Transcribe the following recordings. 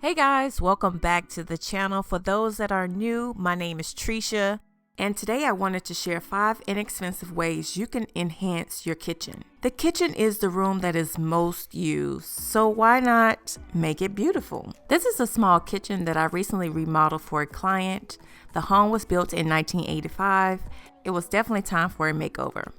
Hey guys, welcome back to the channel. For those that are new, my name is Tresha, and today I wanted to share 5 inexpensive ways you can enhance your kitchen. The kitchen is the room that is most used, so why not make it beautiful? This is a small kitchen that I recently remodeled for a client. The home was built in 1985. It was definitely time for a makeover.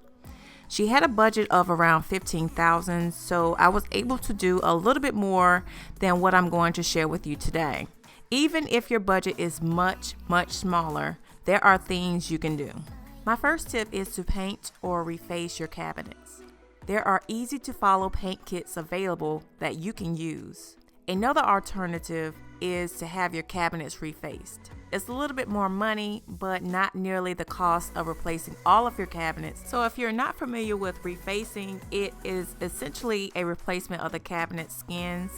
She had a budget of around $15,000, so I was able to do a little bit more than what I'm going to share with you today. Even if your budget is much smaller, there are things you can do. My first tip is to paint or reface your cabinets. There are easy to follow paint kits available that you can use. Another alternative is to have your cabinets refaced. It's a little bit more money, but not nearly the cost of replacing all of your cabinets. So if you're not familiar with refacing, it is essentially a replacement of the cabinet skins.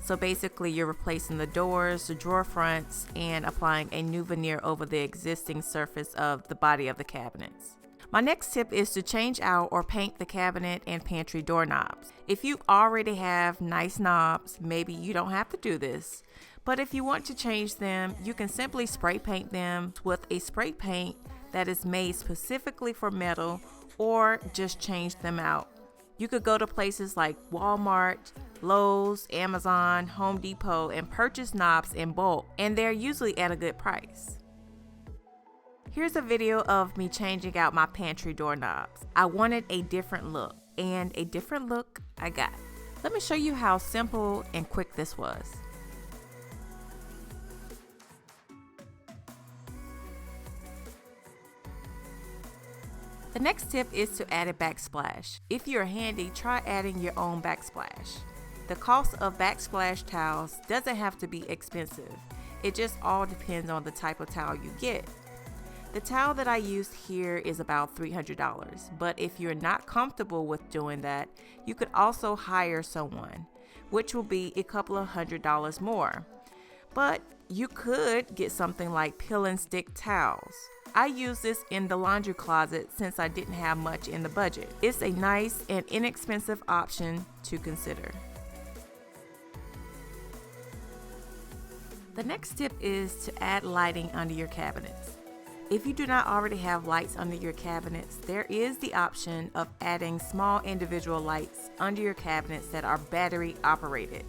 So basically you're replacing the doors, the drawer fronts, and applying a new veneer over the existing surface of the body of the cabinets. My next tip is to change out or paint the cabinet and pantry doorknobs. If you already have nice knobs, maybe you don't have to do this. But if you want to change them, you can simply spray paint them with a spray paint that is made specifically for metal, or just change them out. You could go to places like Walmart, Lowe's, Amazon, Home Depot, and purchase knobs in bulk, and they're usually at a good price. Here's a video of me changing out my pantry doorknobs. I wanted a different look, and a different look I got. Let me show you how simple and quick this was. The next tip is to add a backsplash. If you're handy, try adding your own backsplash. The cost of backsplash towels doesn't have to be expensive. It just all depends on the type of towel you get. The towel that I used here is about $300, but if you're not comfortable with doing that, you could also hire someone, which will be a couple of $100s more. But you could get something like peel and stick towels. I use this in the laundry closet since I didn't have much in the budget. It's a nice and inexpensive option to consider. The next tip is to add lighting under your cabinets. If you do not already have lights under your cabinets, there is the option of adding small individual lights under your cabinets that are battery operated.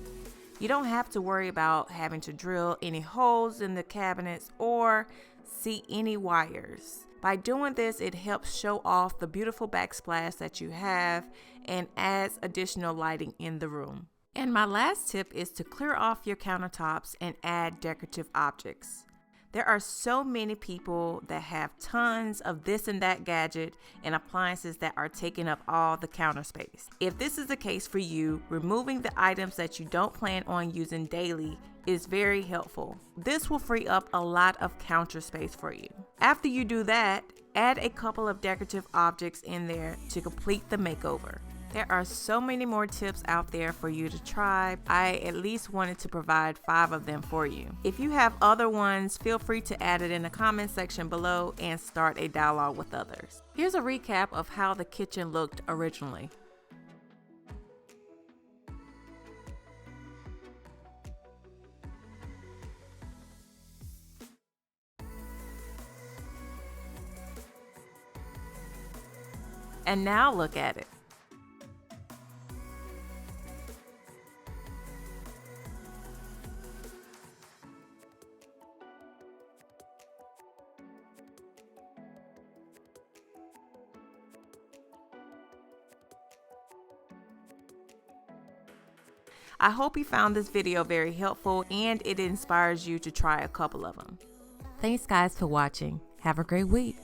You don't have to worry about having to drill any holes in the cabinets or see any wires. By doing this, it helps show off the beautiful backsplash that you have and adds additional lighting in the room. And my last tip is to clear off your countertops and add decorative objects. There are so many people that have tons of this and that gadget and appliances that are taking up all the counter space. If this is the case for you, removing the items that you don't plan on using daily is very helpful. This will free up a lot of counter space for you. After you do that, add a couple of decorative objects in there to complete the makeover. There are so many more tips out there for you to try. I at least wanted to provide 5 of them for you. If you have other ones, feel free to add it in the comment section below and start a dialogue with others. Here's a recap of how the kitchen looked originally. And now look at it. I hope you found this video very helpful and it inspires you to try a couple of them. Thanks guys for watching. Have a great week.